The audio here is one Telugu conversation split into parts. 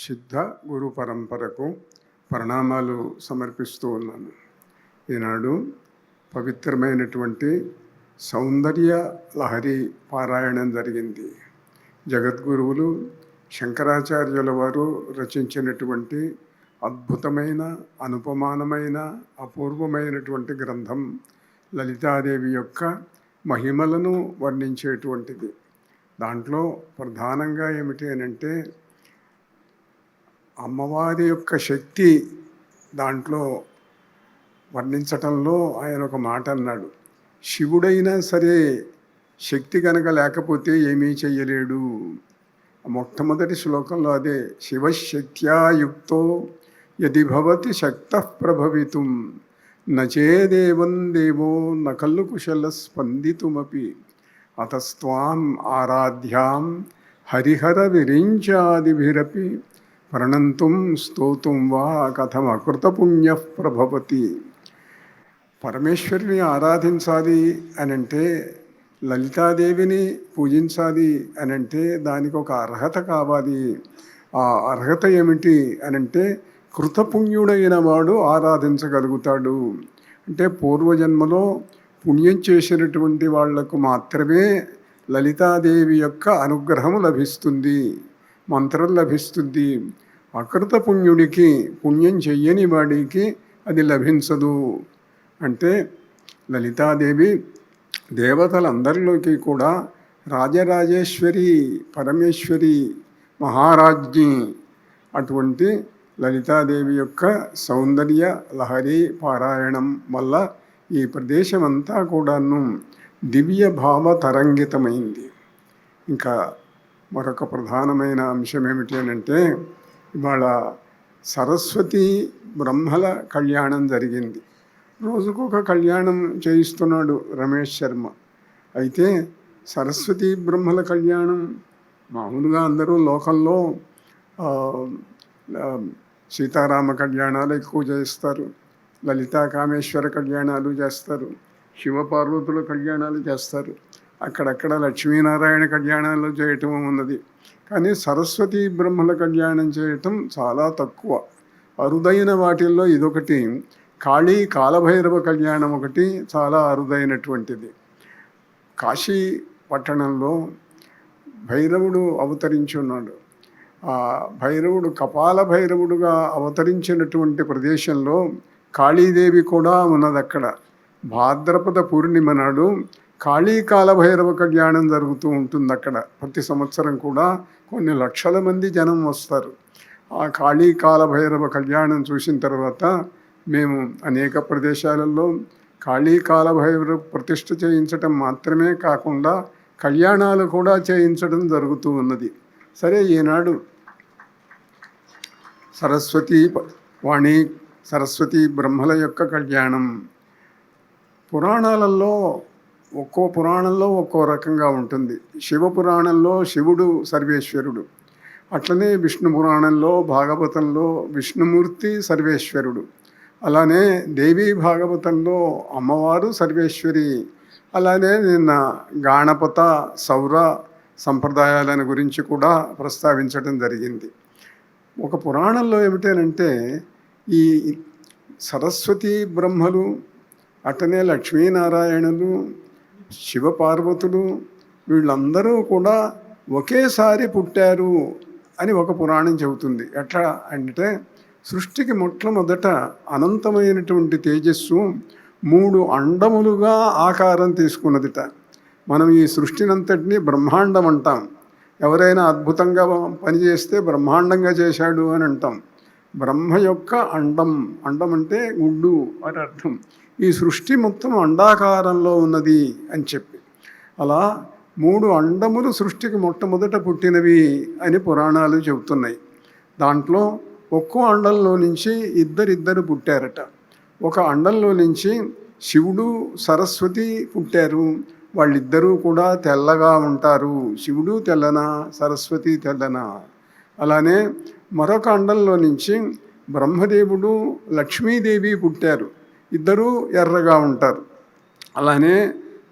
సిద్ధ గురు పరంపరకు ప్రణామాలు సమర్పిస్తూ ఉన్నాను. ఈనాడు పవిత్రమైనటువంటి సౌందర్య లహరి పారాయణం జరిగింది. జగద్గురువులు శంకరాచార్యుల వారు రచించినటువంటి అద్భుతమైన, అనుపమానమైన, అపూర్వమైనటువంటి గ్రంథం లలితాదేవి యొక్క మహిమలను వర్ణించేటువంటిది. దాంట్లో ప్రధానంగా ఏమిటి అనంటే అమ్మవారి యొక్క శక్తి దాంట్లో వర్ణించటంలో ఆయన ఒక మాట అన్నాడు. శివుడైనా సరే శక్తి కనుక లేకపోతే ఏమీ చెయ్యలేడు. మొట్టమొదటి శ్లోకంలో అదే, శివశక్త్యాయుక్తో యది భవతి శక్తః ప్రభవితుం నచేదేవం దేవో నకల్లు కుశల స్పందితుమపి అతస్త్వాం ఆరాధ్యాం హరిహర విరించాదిభిరపి ప్రణంతుం స్తోతుం వా కథమకృతపుణ్య ప్రభవతి. పరమేశ్వరిని ఆరాధించాలి అనంటే, లలితాదేవిని పూజించాలి అనంటే దానికి ఒక అర్హత కావాలి. ఆ అర్హత ఏమిటి అనంటే, కృతపుణ్యుడైన వాడు ఆరాధించగలుగుతాడు. అంటే పూర్వజన్మలో పుణ్యం చేసినటువంటి వాళ్లకు మాత్రమే లలితాదేవి యొక్క అనుగ్రహం లభిస్తుంది, మంత్రం లభిస్తుంది. అకృత పుణ్యుడికి, పుణ్యం చెయ్యని వాడికి అది లభించదు. అంటే లలితాదేవి దేవతలందరిలోకి కూడా రాజరాజేశ్వరి, పరమేశ్వరి, మహారాజ్ఞి. అటువంటి లలితాదేవి యొక్క సౌందర్య లహరి పారాయణం వల్ల ఈ ప్రదేశం అంతా కూడాను దివ్య భావ తరంగితమైంది. ఇంకా మరొక ప్రధానమైన అంశం ఏమిటి అనంటే, ఇవాళ సరస్వతి బ్రహ్మల కళ్యాణం జరిగింది. రోజుకొక కళ్యాణం చేయిస్తున్నాడు రమేష్ శర్మ. అయితే సరస్వతి బ్రహ్మల కళ్యాణం మామూలుగా అందరూ లోకల్లో సీతారామ కళ్యాణాలు ఎక్కువ చేస్తారు, లలితా కామేశ్వర కళ్యాణాలు చేస్తారు, శివపార్వతుల కళ్యాణాలు చేస్తారు, అక్కడక్కడ లక్ష్మీనారాయణ కళ్యాణాలు చేయటం ఉన్నది. కానీ సరస్వతి బ్రహ్మల కళ్యాణం చేయటం చాలా తక్కువ. అరుదైన వాటిల్లో ఇదొకటి. కాళీ కాలభైరవ కళ్యాణం ఒకటి చాలా అరుదైనటువంటిది. కాశీ పట్టణంలో భైరవుడు అవతరించి ఉన్నాడు. ఆ భైరవుడు కపాల భైరవుడుగా అవతరించినటువంటి ప్రదేశంలో కాళీదేవి కూడా ఉన్నది. అక్కడ భాద్రపద పూర్ణిమ నాడు కాళీ కాలభైరవ కళ్యాణం జరుగుతూ ఉంటుంది. అక్కడ ప్రతి సంవత్సరం కూడా కొన్ని లక్షల మంది జనం వస్తారు. ఆ కాళీ కాలభైరవ కళ్యాణం చూసిన తర్వాత మేము అనేక ప్రదేశాలలో కాళీ కాలభైరవ ప్రతిష్ఠ చేయించటం మాత్రమే కాకుండా కళ్యాణాలు కూడా చేయించడం జరుగుతూ ఉన్నది. సరే, ఈనాడు సరస్వతి బ్రహ్మల యొక్క కళ్యాణం పురాణాలలో ఒక్కో పురాణంలో ఒక్కో రకంగా ఉంటుంది. శివపురాణంలో శివుడు సర్వేశ్వరుడు, అట్లనే విష్ణు పురాణంలో భాగవతంలో విష్ణుమూర్తి సర్వేశ్వరుడు, అలానే దేవీ భాగవతంలో అమ్మవారు సర్వేశ్వరి, అలానే నిన్న గాణపత సౌర సంప్రదాయాలను గురించి కూడా ప్రస్తావించడం జరిగింది. ఒక పురాణంలో ఏమిటనంటే, ఈ సరస్వతి బ్రహ్మలు, అటనే లక్ష్మీనారాయణులు, శివపార్వతులు వీళ్ళందరూ కూడా ఒకేసారి పుట్టారు అని ఒక పురాణం చెబుతుంది. ఎట్లా అంటే, సృష్టికి మొట్టమొదట అనంతమైనటువంటి తేజస్సు 3 అండములుగా ఆకారం తీసుకున్నదిట. మనం ఈ సృష్టినంతటినీ బ్రహ్మాండం అంటాం. ఎవరైనా అద్భుతంగా పనిచేస్తే బ్రహ్మాండంగా చేశాడు అని అంటాం. బ్రహ్మ యొక్క అండం, అండం అంటే గుడ్డు అని అర్థం. ఈ సృష్టి మొత్తం అండాకారంలో ఉన్నది అని చెప్పి, అలా 3 అండములు సృష్టికి మొట్టమొదట పుట్టినవి అని పురాణాలు చెబుతున్నాయి. దాంట్లో ఒక్కో అండంలో నుంచి ఇద్దరిద్దరు పుట్టారట. ఒక అండంలో నుంచి శివుడు సరస్వతి పుట్టారు. వాళ్ళిద్దరూ కూడా తెల్లగా ఉంటారు. శివుడు తెల్లనా, సరస్వతి తెల్లనా. అలానే మరొక అండంలో నుంచి బ్రహ్మదేవుడు లక్ష్మీదేవి పుట్టారు. ఇద్దరూ ఎర్రగా ఉంటారు. అలానే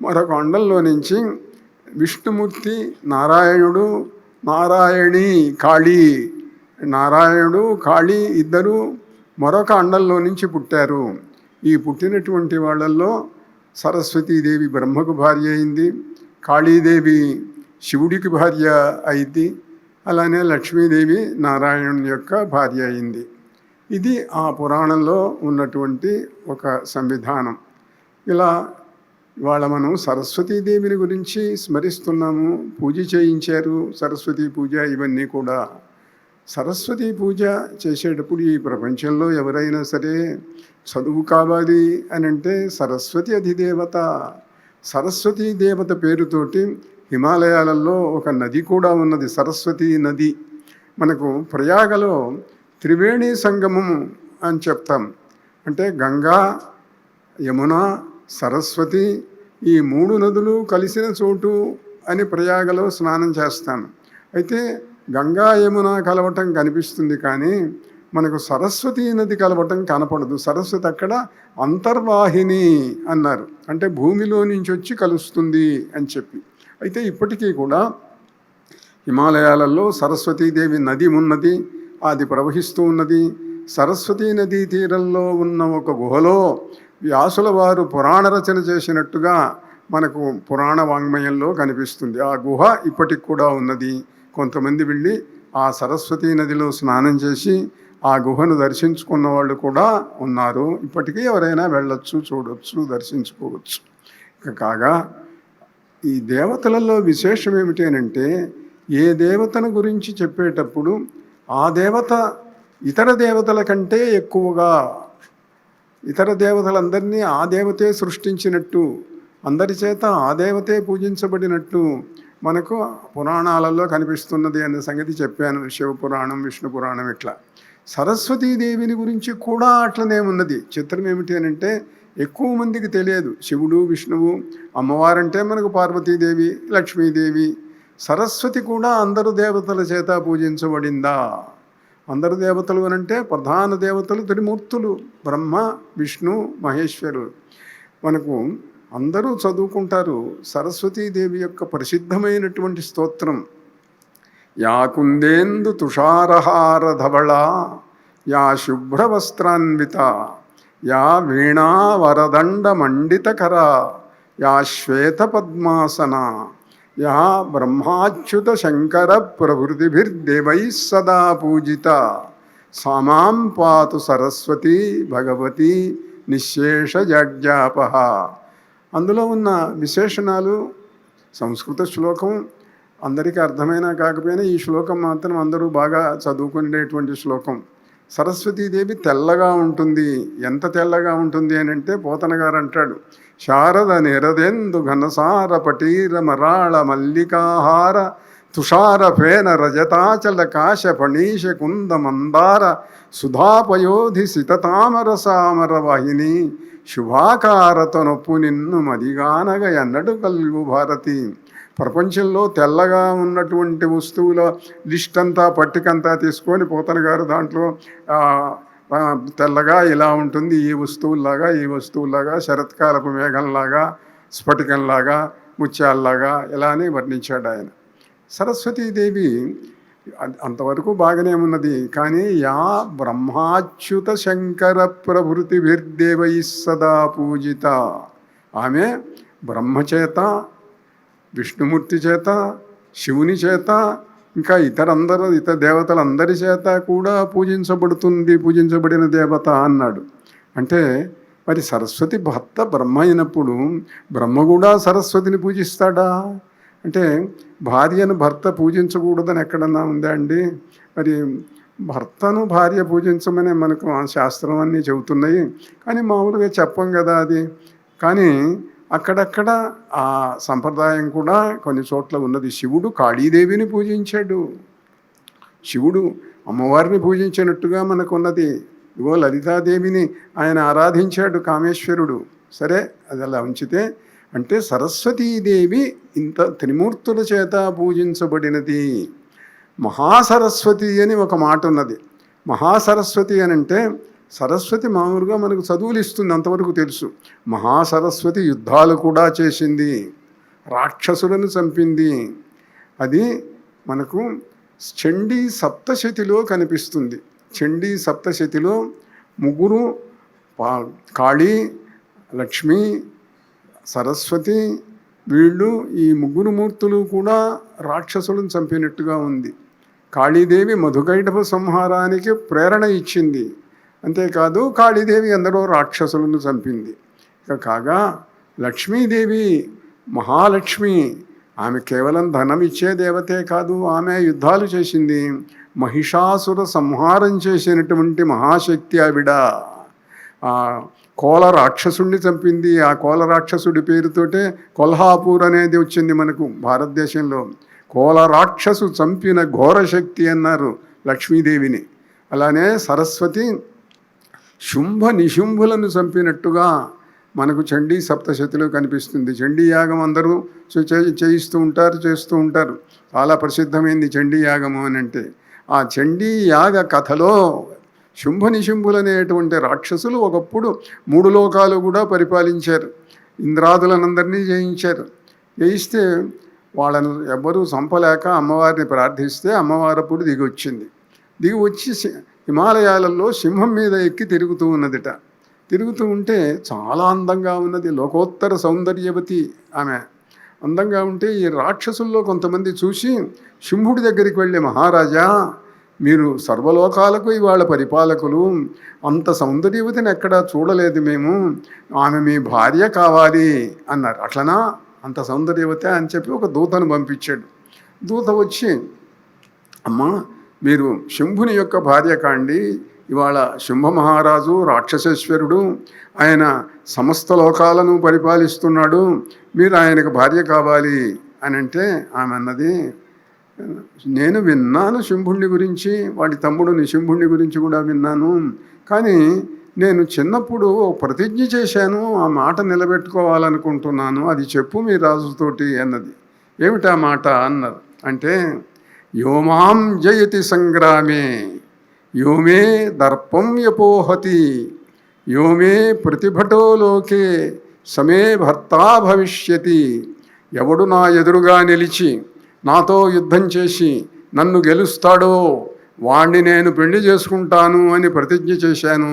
మరొక అండంలో నుంచి విష్ణుమూర్తి, నారాయణుడు, నారాయణి, కాళీ నారాయణుడు కాళీ ఇద్దరు మరొక అండంలో నుంచి పుట్టారు. ఈ పుట్టినటువంటి వాళ్ళల్లో సరస్వతీదేవి బ్రహ్మకు భార్య అయింది, కాళీదేవి శివుడికి భార్య అయింది, అలానే లక్ష్మీదేవి నారాయణుని యొక్క భార్య అయింది. ఇది ఆ పురాణంలో ఉన్నటువంటి ఒక సంవిధానం. ఇలా ఇవాళ మనం సరస్వతీదేవిని గురించి స్మరిస్తున్నాము, పూజ చేయించారు, సరస్వతీ పూజ ఇవన్నీ కూడా. సరస్వతీ పూజ చేసేటప్పుడు ఈ ప్రపంచంలో ఎవరైనా సరే చదువు కావాలి అని అంటే సరస్వతి అధిదేవత. సరస్వతీ దేవత పేరుతోటి హిమాలయాలలో ఒక నది కూడా ఉన్నది, సరస్వతీ నది. మనకు ప్రయాగలో త్రివేణి సంగమం అని చెప్తాం. అంటే గంగా, యమున, సరస్వతి ఈ 3 నదులు కలిసిన చోటు అని ప్రయాగలో స్నానం చేస్తాం. అయితే గంగా యమున కలవటం కనిపిస్తుంది, కానీ మనకు సరస్వతీ నది కలవటం కనపడదు. సరస్వతి అక్కడ అంతర్వాహిని అన్నారు, అంటే భూమిలో నుంచి వచ్చి కలుస్తుంది అని చెప్పి. అయితే ఇప్పటికీ కూడా హిమాలయాలలో సరస్వతీదేవి నది ఉన్నది, అది ప్రవహిస్తూ ఉన్నది. సరస్వతీ నదీ తీరంలో ఉన్న ఒక గుహలో వ్యాసుల వారు పురాణ రచన చేసినట్టుగా మనకు పురాణ వాంగ్మయంలో కనిపిస్తుంది. ఆ గుహ ఇప్పటికి కూడా ఉన్నది. కొంతమంది వెళ్ళి ఆ సరస్వతీ నదిలో స్నానం చేసి ఆ గుహను దర్శించుకున్న వాళ్ళు కూడా ఉన్నారు. ఇప్పటికీ ఎవరైనా వెళ్ళొచ్చు, చూడవచ్చు, దర్శించుకోవచ్చు. కాగా ఈ దేవతలలో విశేషం ఏమిటి అంటే, ఏ దేవతను గురించి చెప్పేటప్పుడు ఆ దేవత ఇతర దేవతల కంటే ఎక్కువగా, ఇతర దేవతలందరినీ ఆ దేవతే సృష్టించినట్టు, అందరి చేత ఆ దేవతే పూజించబడినట్టు మనకు పురాణాలలో కనిపిస్తున్నది అనే సంగతి చెప్పాను. శివపురాణం, విష్ణు పురాణం ఇట్లా. సరస్వతీదేవిని గురించి కూడా అట్లనే ఉన్నది. చిత్రం ఏమిటి అని అంటే, ఎక్కువ మందికి తెలియదు. శివుడు, విష్ణువు, అమ్మవారంటే మనకు పార్వతీదేవి, లక్ష్మీదేవి. సరస్వతి కూడా అందరు దేవతల చేత పూజించబడిందా? అందరు దేవతలు అనంటే ప్రధాన దేవతలు త్రిమూర్తులు, బ్రహ్మ, విష్ణు, మహేశ్వరుడు. మనకు అందరూ చదువుకుంటారు సరస్వతీదేవి యొక్క ప్రసిద్ధమైనటువంటి స్తోత్రం. యా కుందేందు తుషారహార ధవళ, యా శుభ్రవస్త్రాన్విత, యా వీణా వరదండ మండితకర, యా శ్వేత పద్మాసన, యా బ్రహ్మాచ్యుత శంకర ప్రభృతిభిర్దేవై సదా పూజిత, సామాం పాతు సరస్వతి భగవతి నిశేష జడ్జాపహ. అందులో ఉన్న విశేషణాలు సంస్కృత శ్లోకం, అందరికీ అర్థమైనా కాకపోయినా ఈ శ్లోకం మాత్రం అందరూ బాగా చదువుకునేటువంటి శ్లోకం. సరస్వతీదేవి తెల్లగా ఉంటుంది. ఎంత తెల్లగా ఉంటుంది అని అంటే పోతన గారు అంటాడు, శారద నిరదెందు ఘనసార పటీర మరాళ మల్లికాహార తుషార ఫేన రజతాచల కాశ ఫణీష కుంద మందార సుధాపయోధి సితతామర సామర వాహిని శుభాకారత నొప్పు నిన్ను మదిగానగ ఎన్నడు కల్గు భారతి. ప్రపంచంలో తెల్లగా ఉన్నటువంటి వస్తువుల లిస్ట్ అంతా, పట్టికంతా తీసుకొని పోతన గారు దాంట్లో తెల్లగా ఇలా ఉంటుంది, ఈ వస్తువుల్లాగా, ఈ వస్తువులాగా, శరత్కాలపు మేఘంలాగా, స్ఫటికంలాగా, ముత్యాల్లాగా ఇలా అని వర్ణించాడు ఆయన. సరస్వతీదేవి అంతవరకు బాగానే ఉన్నది. కానీ యా బ్రహ్మాచ్యుత శంకర ప్రభృతిభిర్దేవై సదా పూజిత. ఆమె బ్రహ్మచేత, విష్ణుమూర్తి చేత, శివుని చేత, ఇంకా ఇతర దేవతలందరి చేత కూడా పూజించబడిన దేవత అన్నాడు. అంటే మరి సరస్వతి భర్త బ్రహ్మ అయినప్పుడు బ్రహ్మ కూడా సరస్వతిని పూజిస్తాడా? అంటే భార్యను భర్త పూజించకూడదని ఎక్కడన్నా ఉందా అండి? మరి భర్తను భార్య పూజించమని మనకు శాస్త్రం అన్నీ చెబుతున్నాయి, కానీ మామూలుగా చెప్పం కదా అది. కానీ అక్కడక్కడ ఆ సంప్రదాయం కూడా కొన్ని చోట్ల ఉన్నది. శివుడు కాళీదేవిని పూజించాడు, శివుడు అమ్మవారిని పూజించినట్టుగా మనకున్నది. ఇగో లలితాదేవిని ఆయన ఆరాధించాడు కామేశ్వరుడు. సరే, అది అలా ఉంచితే, అంటే సరస్వతీదేవి ఇంత త్రిమూర్తుల చేత పూజించబడినది. మహాసరస్వతి అని ఒక మాట ఉన్నది. మహాసరస్వతి అని అంటే, సరస్వతి మామూలుగా మనకు చదువులు ఇస్తుంది, అంతవరకు తెలుసు. మహాసరస్వతి యుద్ధాలు కూడా చేసింది, రాక్షసులను చంపింది. అది మనకు చండీ సప్తశతిలో కనిపిస్తుంది. చండీ సప్తశతిలో ముగ్గురు కాళీ, లక్ష్మి, సరస్వతి, వీళ్ళు ఈ ముగ్గురు మూర్తులు కూడా రాక్షసులను చంపినట్టుగా ఉంది. కాళీదేవి మధుకైటభ సంహారానికి ప్రేరణ ఇచ్చింది. అంతేకాదు కాళీదేవి ఎందరో రాక్షసులను చంపింది. కాగా లక్ష్మీదేవి మహాలక్ష్మి, ఆమె కేవలం ధనం ఇచ్చే దేవతే కాదు, ఆమె యుద్ధాలు చేసింది. మహిషాసుర సంహారం చేసినటువంటి మహాశక్తి ఆవిడ. ఆ కోల రాక్షసుడిని చంపింది. ఆ కోల రాక్షసుడి పేరుతోటే కొల్హాపూర్ అనేది వచ్చింది మనకు భారతదేశంలో. కోల రాక్షసు చంపిన ఘోరశక్తి అన్నారు లక్ష్మీదేవిని. అలానే సరస్వతి శుంభ నిశుంభులను చంపినట్టుగా మనకు చండీ సప్తశతిలో కనిపిస్తుంది. చండీ యాగం అందరూ చేస్తూ ఉంటారు. చాలా ప్రసిద్ధమైంది చండీ యాగము అని అంటే. ఆ చండీ యాగ కథలో శుంభ నిశుంభులనేటువంటి రాక్షసులు ఒకప్పుడు 3 లోకాలు కూడా పరిపాలించారు. ఇంద్రాదులనందరినీ జయించారు. జయిస్తే వాళ్ళను ఎవ్వరూ చంపలేక అమ్మవారిని ప్రార్థిస్తే అమ్మవారు అప్పుడు దిగి వచ్చి హిమాలయాలలో సింహం మీద ఎక్కి తిరుగుతూ ఉన్నదిట. తిరుగుతూ ఉంటే చాలా అందంగా ఉన్నది. లోకోత్తర సౌందర్యవతి ఆమె. అందంగా ఉంటే ఈ రాక్షసుల్లో కొంతమంది చూసి శుంభుడి దగ్గరికి వెళ్ళి, మహారాజా, మీరు సర్వలోకాలకు ఇవాళ పరిపాలకులు, అంత సౌందర్యవతిని ఎక్కడా చూడలేదు మేము, ఆమె మీ భార్య కావాలి అన్నారు. అట్లనా, అంత సౌందర్యవతి అని చెప్పి ఒక దూతను పంపించాడు. దూత వచ్చి, అమ్మా, మీరు శంభుని యొక్క భార్య కాండి, ఇవాళ శుంభ మహారాజు రాక్షసేశ్వరుడు, ఆయన సమస్త లోకాలను పరిపాలిస్తున్నాడు, మీరు ఆయనకు భార్య కావాలి అని అంటే ఆమె అన్నది, నేను విన్నాను శుంభుణ్ణి గురించి, వాడి తమ్ముడు నిశుంభుణ్ణి గురించి కూడా విన్నాను, కానీ నేను చిన్నప్పుడు ప్రతిజ్ఞ చేశాను, ఆ మాట నిలబెట్టుకోవాలనుకుంటున్నాను, అది చెప్పు మీ రాజుతోటి అన్నది. ఏమిటా మాట అన్నారు. అంటే, యోమాం జయతి సంగ్రామే యోమే దర్పం యపోహతి యోమే ప్రతిభటో లోకే సమే భర్తా భవిష్యతి. ఎవడు నా ఎదురుగా నిలిచి నాతో యుద్ధం చేసి నన్ను గెలుస్తాడో వాణ్ణి నేను పెళ్లి చేసుకుంటాను అని ప్రతిజ్ఞ చేశాను,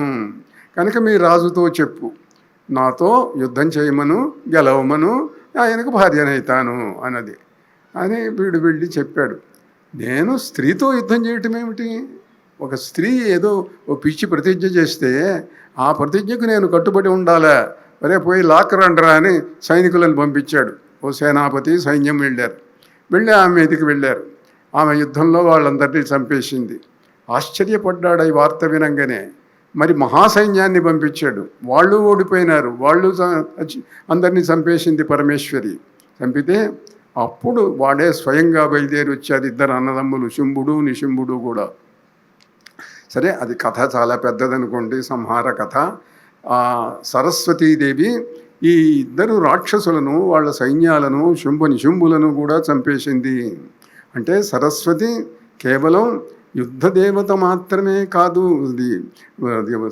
కనుక మీ రాజుతో చెప్పు, నాతో యుద్ధం చేయమను, గెలవమను, ఆయనకు భార్యనైతాను అన్నది అని వీడు వెళ్ళి చెప్పాడు. నేను స్త్రీతో యుద్ధం చేయటం ఏమిటి? ఒక స్త్రీ ఏదో ఓ పిచ్చి ప్రతిజ్ఞ చేస్తే ఆ ప్రతిజ్ఞకు నేను కట్టుబడి ఉండాలా? మరే పోయి లాక్కరండ్రా అని సైనికులను పంపించాడు. ఓ సేనాపతి సైన్యం వెళ్ళి ఆమె మీదకి వెళ్ళారు. ఆమె యుద్ధంలో వాళ్ళందరినీ చంపేసింది. ఆశ్చర్యపడ్డాడు ఈ వార్త వినంగానే. మరి మహాసైన్యాన్ని పంపించాడు, వాళ్ళు ఓడిపోయినారు, వాళ్ళు అందరినీ చంపేసింది పరమేశ్వరి. చంపితే అప్పుడు వాడే స్వయంగా బయలుదేరి వచ్చారు, 2 అన్నదమ్ములు, శుంభుడు నిశుంభుడు కూడా. సరే, అది కథ చాలా పెద్దదనుకోండి, సంహార కథ. సరస్వతీదేవి ఈ 2 రాక్షసులను, వాళ్ళ సైన్యాలను, శుంభ నిశుంభులను కూడా చంపేసింది. అంటే సరస్వతి కేవలం యుద్ధ దేవత మాత్రమే కాదు,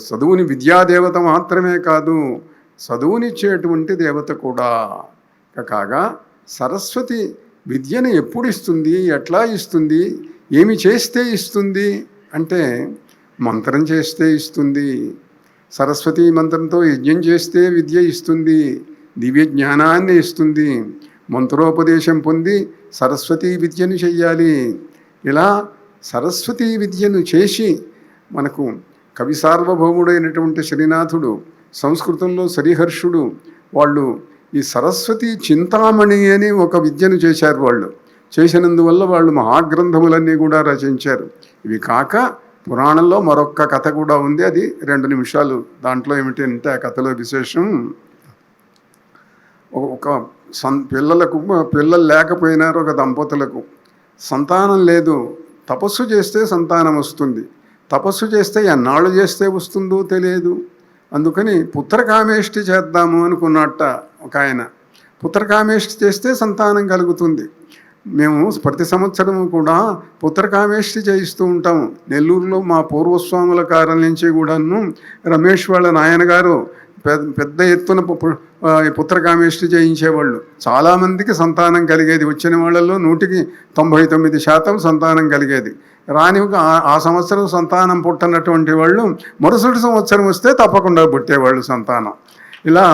చదువుని విద్యాదేవత మాత్రమే కాదు, చదువునిచ్చేటువంటి దేవత కూడా. కాగా సరస్వతి విద్యను ఎప్పుడు ఇస్తుంది, ఎట్లా ఇస్తుంది, ఏమి చేస్తే ఇస్తుంది అంటే, మంత్రం చేస్తే ఇస్తుంది. సరస్వతి మంత్రంతో యజ్ఞం చేస్తే విద్య ఇస్తుంది, దివ్య జ్ఞానాన్ని ఇస్తుంది. మంత్రోపదేశం పొంది సరస్వతీ విద్యను చెయ్యాలి. ఇలా సరస్వతీ విద్యను చేసి మనకు కవి సార్వభౌముడైనటువంటి శ్రీనాథుడు, సంస్కృతంలో శ్రీహర్షుడు, వాళ్ళు ఈ సరస్వతి చింతామణి అని ఒక విద్యను చేశారు. వాళ్ళు చేసినందువల్ల వాళ్ళు మహాగ్రంథములన్నీ కూడా రచించారు. ఇవి కాక పురాణంలో మరొక్క కథ కూడా ఉంది, అది 2 నిమిషాలు. దాంట్లో ఏమిటంటే ఆ కథలో విశేషం, ఒక పిల్లలు లేకపోయినారు, ఒక దంపతులకు సంతానం లేదు. తపస్సు చేస్తే సంతానం వస్తుంది, తపస్సు చేస్తే ఎన్నాళ్ళు చేస్తే వస్తుందో తెలియదు. అందుకని పుత్రకామేష్టి చేద్దాము అనుకున్నట్ట ఒక ఆయన. పుత్రకామేష్టి చేస్తే సంతానం కలుగుతుంది. మేము ప్రతి సంవత్సరము కూడా పుత్రకామేష్టి చేయిస్తూ ఉంటాము. నెల్లూరులో మా పూర్వస్వాముల కారం నుంచి కూడాను రమేష్ వాళ్ళ నాయనగారు పెద్ద ఎత్తున పుత్రకామేష్టి చేయించేవాళ్ళు. చాలామందికి సంతానం కలిగేది. వచ్చిన వాళ్ళల్లో 99% సంతానం కలిగేది. రాని ఆ సంవత్సరం సంతానం పుట్టనటువంటి వాళ్ళు మరుసటి సంవత్సరం వస్తే తప్పకుండా పుట్టేవాళ్ళు సంతానం. ఇలా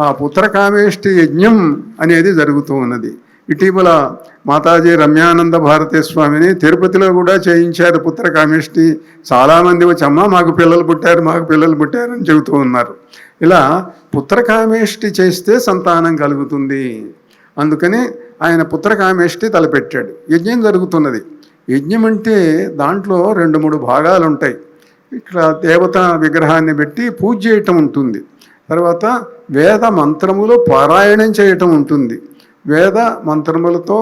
ఆ పుత్రకామేష్టి యజ్ఞం అనేది జరుగుతూ ఉన్నది. ఇటీవల మాతాజీ రమ్యానంద భారతీ స్వామిని తిరుపతిలో కూడా చేయించారు పుత్రకామేష్టి. చాలామంది వచ్చి అమ్మ మాకు పిల్లలు పుట్టారు అని చెబుతూ ఉన్నారు. ఇలా పుత్రకామేష్టి చేస్తే సంతానం కలుగుతుంది. అందుకని ఆయన పుత్రకామేష్టి తలపెట్టాడు. యజ్ఞం జరుగుతున్నది. యజ్ఞం అంటే దాంట్లో 2-3 భాగాలు ఉంటాయి. ఇక్కడ దేవతా విగ్రహాన్ని పెట్టి పూజ చేయటం ఉంటుంది. తర్వాత వేద మంత్రములు పారాయణం చేయటం ఉంటుంది. వేద మంత్రములతో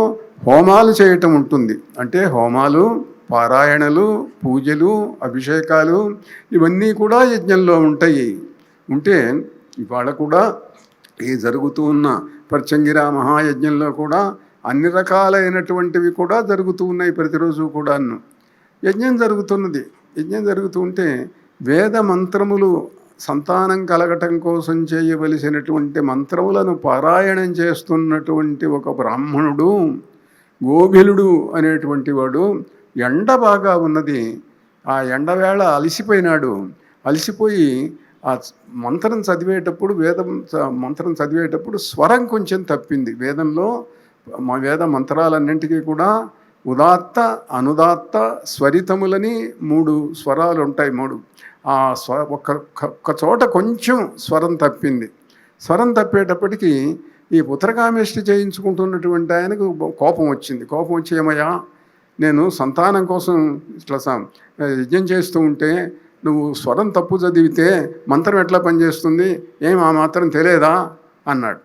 హోమాలు చేయటం ఉంటుంది. అంటే హోమాలు, పారాయణలు, పూజలు, అభిషేకాలు ఇవన్నీ కూడా యజ్ఞంలో ఉంటాయి. ఉంటే ఇవాళ కూడా ఈ జరుగుతూ ఉన్న పర్చంగిరా మహాయజ్ఞంలో కూడా అన్ని రకాలైనటువంటివి కూడా జరుగుతూ ఉన్నాయి. ప్రతిరోజు కూడాను యజ్ఞం జరుగుతున్నది. యజ్ఞం జరుగుతూ ఉంటే వేద మంత్రములు సంతానం కలగటం కోసం చేయవలసినటువంటి మంత్రములను పారాయణం చేస్తున్నటువంటి ఒక బ్రాహ్మణుడు గోభిలుడు అనేటువంటి వాడు ఎండ బాగా ఉన్నది. ఆ ఎండవేళ అలసిపోయినాడు. అలసిపోయి ఆ మంత్రం చదివేటప్పుడు మంత్రం చదివేటప్పుడు స్వరం కొంచెం తప్పింది. వేద మంత్రాలన్నింటికీ కూడా ఉదాత్త, అనుదాత్త, స్వరితములని 3 స్వరాలు ఉంటాయి. 3 ఆ ఒక్క చోట కొంచెం స్వరం తప్పింది. స్వరం తప్పేటప్పటికీ ఈ పుత్రకామేష్టి చేయించుకుంటున్నటువంటి ఆయనకు కోపం వచ్చింది. కోపం వచ్చి ఏమయ్యా, నేను సంతానం కోసం ఇట్లా యజ్ఞం చేస్తూ ఉంటే నువ్వు స్వరం తప్పు చదివితే మంత్రం ఎట్లా పనిచేస్తుంది, ఆ మాత్రం తెలియదా అన్నాడు.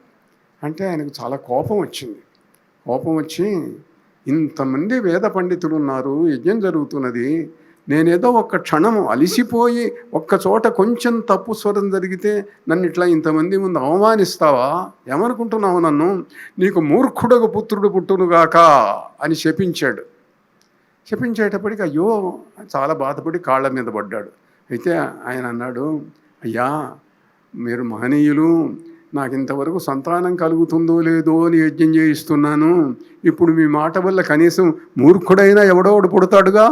అంటే ఆయనకు చాలా కోపం వచ్చింది. కోపం వచ్చి ఇంతమంది వేద పండితులు ఉన్నారు, యజ్ఞం జరుగుతున్నది, నేనేదో ఒక్క క్షణము అలిసిపోయి ఒక్క చోట కొంచెం తప్పు స్వరం జరిగితే నన్ను ఇట్లా ఇంతమంది ముందు అవమానిస్తావా? ఏమనుకుంటున్నావు నన్ను? నీకు మూర్ఖుడకు పుత్రుడు పుట్టునుగాక అని శపించాడు. శపించేటప్పటికి అయ్యో చాలా బాధపడి కాళ్ళ మీద పడ్డాడు. అయితే ఆయన అన్నాడు, అయ్యా మీరు మహనీయులు, నాకు ఇంతవరకు సంతానం కలుగుతుందో లేదో అని యజ్ఞం చేయిస్తున్నాను. ఇప్పుడు మీ మాట వల్ల కనీసం మూర్ఖుడైనా ఎవడోడు పుడతాడుగా.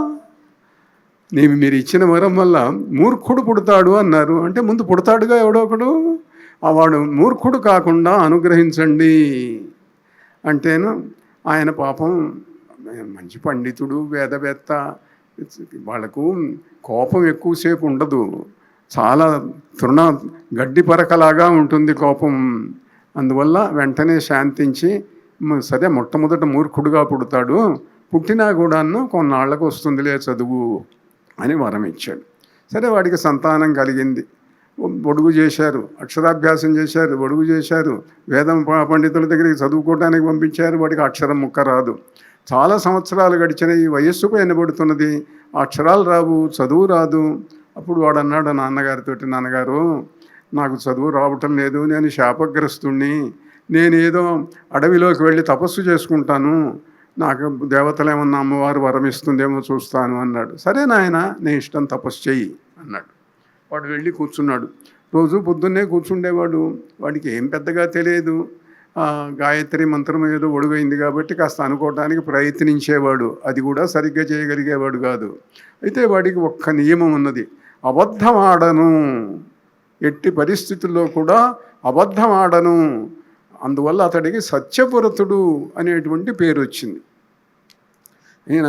మీరు ఇచ్చిన వరం వల్ల మూర్ఖుడు పుడతాడు అన్నారు. అంటే ముందు పుడతాడుగా ఎవడో ఒకడు, వాడు మూర్ఖుడు కాకుండా అనుగ్రహించండి అంటేను. ఆయన పాపం మంచి పండితుడు, వేదవేత్త, వాళ్ళకు కోపం ఎక్కువసేపు ఉండదు. చాలా గడ్డి పరకలాగా ఉంటుంది కోపం. అందువల్ల వెంటనే శాంతించి, సరే మొట్టమొదట మూర్ఖుడుగా పుడతాడు, పుట్టినా కూడాను కొన్నాళ్లకు వస్తుందిలే చదువు అని వరం ఇచ్చాడు. సరే వాడికి సంతానం కలిగింది. ఒడుగు చేశారు, అక్షరాభ్యాసం చేశారు, ఒడుగు చేశారు, వేదం పండితుల దగ్గరికి చదువుకోవడానికి పంపించారు. వాడికి అక్షరం ముక్క రాదు. చాలా సంవత్సరాలు గడిచినాయి. వయస్సు పైనబడుతున్నది, అక్షరాలు రావు, చదువు రాదు. అప్పుడు వాడు అన్నాడు నాన్నగారితోటి, నాన్నగారు నాకు చదువు రావటం లేదు, నేను శాపగ్రస్తుణ్ణి, నేనేదో అడవిలోకి వెళ్ళి తపస్సు చేసుకుంటాను, నాకు దేవతలు ఏమన్నా అమ్మవారు వరం ఇస్తుందేమో చూస్తాను అన్నాడు. సరే నాయన, నీ ఇష్టం, తపస్సు చెయ్యి అన్నాడు. వాడు వెళ్ళి కూర్చున్నాడు. రోజు పొద్దున్నే కూర్చుండేవాడు. వాడికి ఏం పెద్దగా తెలియదు. గాయత్రి మంత్రం ఏదో ఒడుగైంది కాబట్టి కాస్త అనుకోవటానికి ప్రయత్నించేవాడు. అది కూడా సరిగ్గా చేయగలిగేవాడు కాదు. అయితే వాడికి ఒక్క నియమం ఉన్నది, అబద్ధం ఆడను, ఎట్టి పరిస్థితుల్లో కూడా అబద్ధం ఆడను. అందువల్ల అతడికి సత్యవ్రతుడు అనేటువంటి పేరు వచ్చింది. ఈయన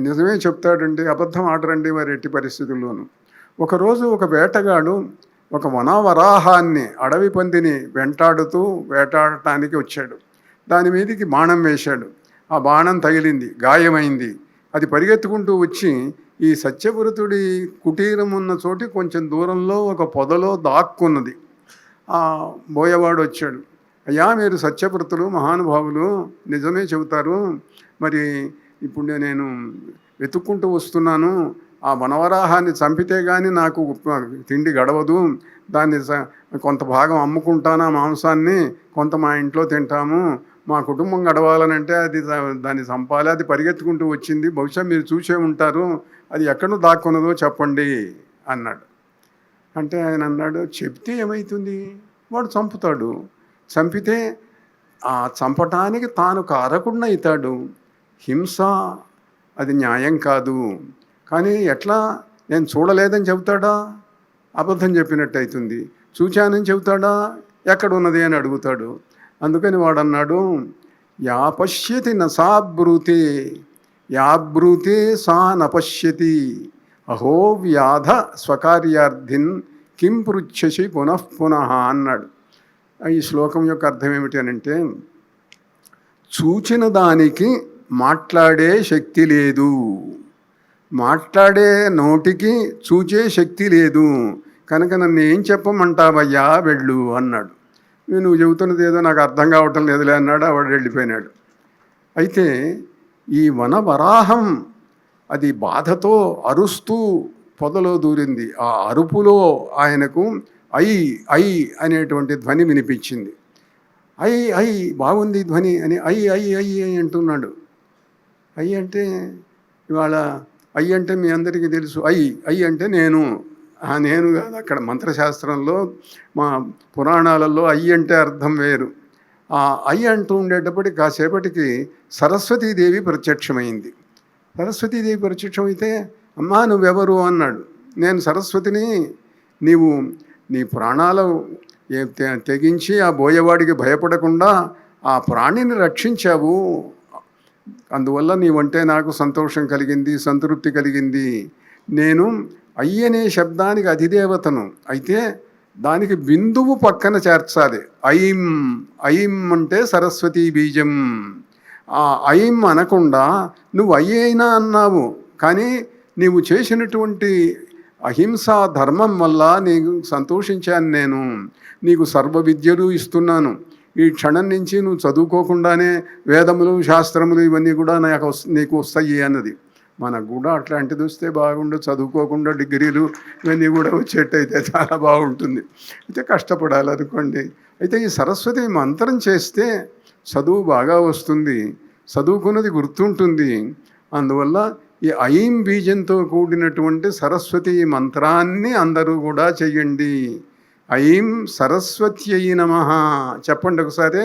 నిజమే చెప్తాడండి, అబద్ధం ఆడరండి వారు ఎట్టి పరిస్థితుల్లోనూ. ఒకరోజు ఒక వేటగాడు ఒక వనవరాహాన్ని, అడవి పందిని వేటాడటానికి వచ్చాడు. దాని మీదకి బాణం వేశాడు. ఆ బాణం తగిలింది, గాయమైంది. అది పరిగెత్తుకుంటూ వచ్చి ఈ సత్యవ్రతుడి కుటీరం ఉన్న చోటి కొంచెం దూరంలో ఒక పొదలో దాక్కున్నది. ఆ బోయవాడు వచ్చాడు. అయ్యా మీరు సత్యవ్రతులు, మహానుభావులు, నిజమే చెబుతారు, మరి ఇప్పుడు నేను వెతుక్కుంటూ వస్తున్నాను, ఆ వనవరాహాన్ని చంపితే కానీ నాకు తిండి గడవదు, దాన్ని కొంత భాగం అమ్ముకుంటాను ఆ మాంసాన్ని, కొంత మా ఇంట్లో తింటాము, మా కుటుంబం గడవాలనంటే దాన్ని చంపాలి, అది పరిగెత్తుకుంటూ వచ్చింది, బహుశా మీరు చూసే ఉంటారు, అది ఎక్కడో దాక్కున్నదో చెప్పండి అన్నాడు. అంటే ఆయన అన్నాడు, చెప్తే ఏమవుతుంది, వాడు చంపుతాడు. చంపితే ఆ చంపటానికి తాను కారకుడినైతాడు. హింస అది న్యాయం కాదు. కానీ ఎట్లా? నేను చూడలేదని చెబుతాడా? అబద్ధం చెప్పినట్టు అవుతుంది. చూచానని చెబుతాడా? ఎక్కడున్నది అని అడుగుతాడు. అందుకని వాడన్నాడు, యా పశ్యతి న సా బ్రూతే, యా బ్రూతే సా నపశ్యతి, అహో వ్యాధ స్వకార్యార్థిన్ కిం పృచ్ఛసి పునః పునః అన్నాడు. ఈ శ్లోకం యొక్క అర్థం ఏమిటి అనంటే, చూచిన దానికి మాట్లాడే శక్తి లేదు, మాట్లాడే నోటికి చూచే శక్తి లేదు, కనుక నన్ను ఏం చెప్పమంటావయ్యా వెళ్ళు అన్నాడు. నువ్వు చెబుతున్నది ఏదో నాకు అర్థం కావటం లేదులే అన్నాడు. వాడు వెళ్ళిపోయినాడు. అయితే ఈ వనవరాహం అది బాధతో అరుస్తూ పొదలో దూరింది. ఆ అరుపులో ఆయనకు ఐ ఐ అనేటువంటి ధ్వని వినిపించింది. ఐ ఐ బాగుంది ధ్వని అని ఐ ఐ ఐ ఐ అంటున్నాడు. ఐ అంటే ఇవాళ ఐ అంటే మీ అందరికీ తెలుసు. ఐ ఐ అంటే నేను. నేను కాదు, అక్కడ మంత్రశాస్త్రంలో మా పురాణాలలో ఐ అంటే అర్థం వేరు. ఆ ఐ అంటూ ఉండేటప్పటికి కాసేపటికి సరస్వతీదేవి ప్రత్యక్షమైంది. సరస్వతీదేవి ప్రత్యక్షమైతే, అమ్మా నువ్వెవరు అన్నాడు. నేను సరస్వతిని, నీవు నీ ప్రాణాలు తెగించి ఆ బోయవాడికి భయపడకుండా ఆ ప్రాణిని రక్షించావు, అందువల్ల నీవంటే నాకు సంతోషం కలిగింది, సంతృప్తి కలిగింది. నేను అయ్యనే శబ్దానికి అధిదేవతను, అయితే దానికి బిందువు పక్కన చేర్చాలి. ఐం ఐం అంటే సరస్వతీ బీజం. ఆ ఐం అనకుండా నువ్వు అయ్యైనా అన్నావు, కానీ నీవు చేసినటువంటి అహింసా ధర్మం వల్ల నీకు సంతోషించాను. నేను నీకు సర్వ విద్యలు ఇస్తున్నాను. ఈ క్షణం నుంచి నువ్వు చదువుకోకుండానే వేదములు శాస్త్రములు ఇవన్నీ కూడా నీకు వస్తాయి అన్నది. మనకు కూడా అట్లాంటిది వస్తే బాగుండు, చదువుకోకుండా డిగ్రీలు ఇవన్నీ కూడా వచ్చేట్టయితే చాలా బాగుంటుంది. అయితే కష్టపడాలి అనుకోండి. అయితే ఈ సరస్వతి మంత్రం చేస్తే చదువు బాగా వస్తుంది, చదువుకున్నది గుర్తుంటుంది. అందువల్ల ఈ ఐం బీజంతో కూడినటువంటి సరస్వతి మంత్రాన్ని అందరూ కూడా చెయ్యండి. ఐం సరస్వత్యై నమః చెప్పండి ఒకసారి.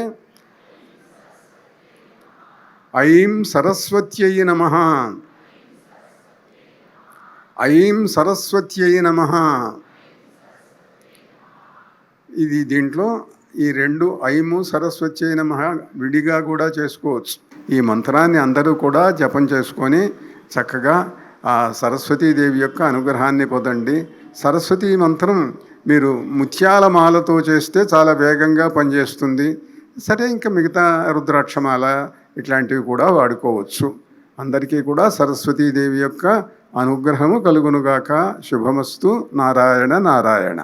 ఐం సరస్వత్యై నమః, ఐం సరస్వత్యై నమః. ఇది దీంట్లో ఈ రెండు ఐము సరస్వత్యై నమః విడిగా కూడా చేసుకోవచ్చు. ఈ మంత్రాన్ని అందరూ కూడా జపం చేసుకొని చక్కగా ఆ సరస్వతీదేవి యొక్క అనుగ్రహాన్ని పొందండి. సరస్వతీ మంత్రం మీరు ముత్యాల మాలతో చేస్తే చాలా వేగంగా పనిచేస్తుంది. సరే, ఇంకా మిగతా రుద్రాక్షమాల ఇట్లాంటివి కూడా వాడుకోవచ్చు. అందరికీ కూడా సరస్వతీదేవి యొక్క అనుగ్రహము కలుగునుగాక. శుభమస్తు. నారాయణ నారాయణ.